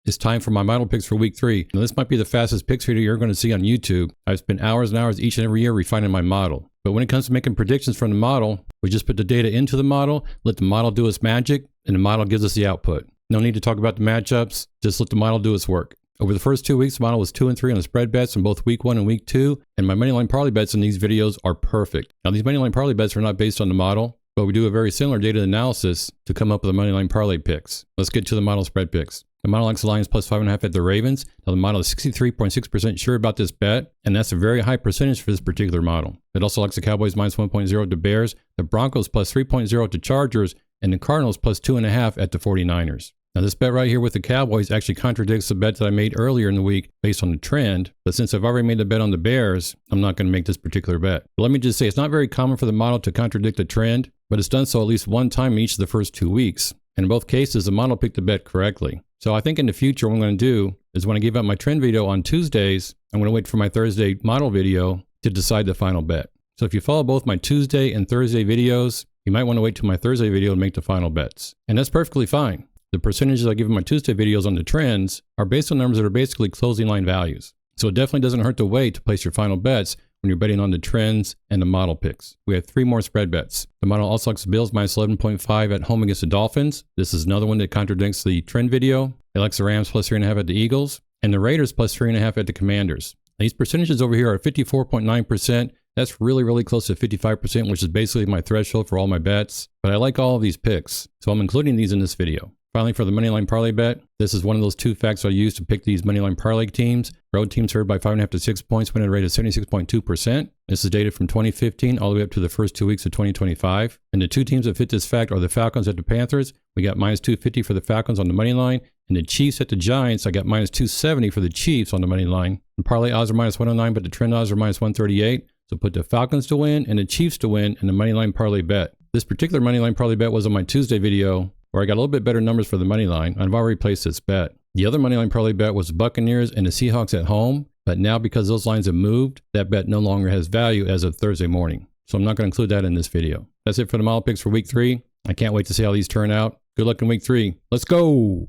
It's time for my model picks for week 3. Now, this might be the fastest picks video you're going to see on YouTube. I've spent hours and hours each and every year refining my model. But when it comes to making predictions from the model, we just put the data into the model, let the model do its magic, and the model gives us the output. No need to talk about the matchups, just let the model do its work. Over the first 2 weeks, the model was 2 and 3 on the spread bets in both week 1 and week 2, and my Moneyline Parlay bets in these videos are perfect. Now, these Moneyline Parlay bets are not based on the model, but we do a very similar data analysis to come up with the Moneyline Parlay picks. Let's get to the model spread picks. The model likes the Lions plus 5.5 at the Ravens. Now, the model is 63.6% sure about this bet, and that's a very high percentage for this particular model. It also likes the Cowboys minus 1.0 to Bears, the Broncos plus 3.0 to Chargers, and the Cardinals plus 2.5 at the 49ers. Now, this bet right here with the Cowboys actually contradicts the bet that I made earlier in the week based on the trend, but since I've already made the bet on the Bears, I'm not going to make this particular bet. But let me just say, it's not very common for the model to contradict a trend, but it's done so at least one time in each of the first 2 weeks. And in both cases, the model picked the bet correctly. So I think in the future, what I'm going to do is when I give out my trend video on Tuesdays, I'm going to wait for my Thursday model video to decide the final bet. So if you follow both my Tuesday and Thursday videos, you might want to wait till my Thursday video to make the final bets. And that's perfectly fine. The percentages I give in my Tuesday videos on the trends are based on numbers that are basically closing line values. So it definitely doesn't hurt to wait to place your final bets when you're betting on the trends and the model picks. We have 3 more spread bets. The model also likes the Bills minus 11.5 at home against the Dolphins. This is another one that contradicts the trend video. It likes the Rams plus 3.5 at the Eagles and the Raiders plus 3.5 at the Commanders. Now, these percentages over here are 54.9%. That's really close to 55%, which is basically my threshold for all my bets. But I like all of these picks, so I'm including these in this video. Finally, for the Moneyline Parlay bet, this is one of those 2 facts I use to pick these Moneyline Parlay teams. Road teams favored by 5.5 to 6 points, winning rate of 76.2%. This is data from 2015 all the way up to the first 2 weeks of 2025. And the 2 teams that fit this fact are the Falcons at the Panthers. We got minus 250 for the Falcons on the money line. And the Chiefs at the Giants, I got minus 270 for the Chiefs on the money line. And parlay odds are minus 109, but the trend odds are minus 138. So put the Falcons to win and the Chiefs to win in the Moneyline Parlay bet. This particular Moneyline Parlay bet was on my Tuesday video, where I got a little bit better numbers for the money line. I've already placed this bet. The other Moneyline Parlay bet was the Buccaneers and the Seahawks at home, but now because those lines have moved, that bet no longer has value as of Thursday morning. So I'm not going to include that in this video. That's it for the model picks for week 3. I can't wait to see how these turn out. Good luck in week 3. Let's go!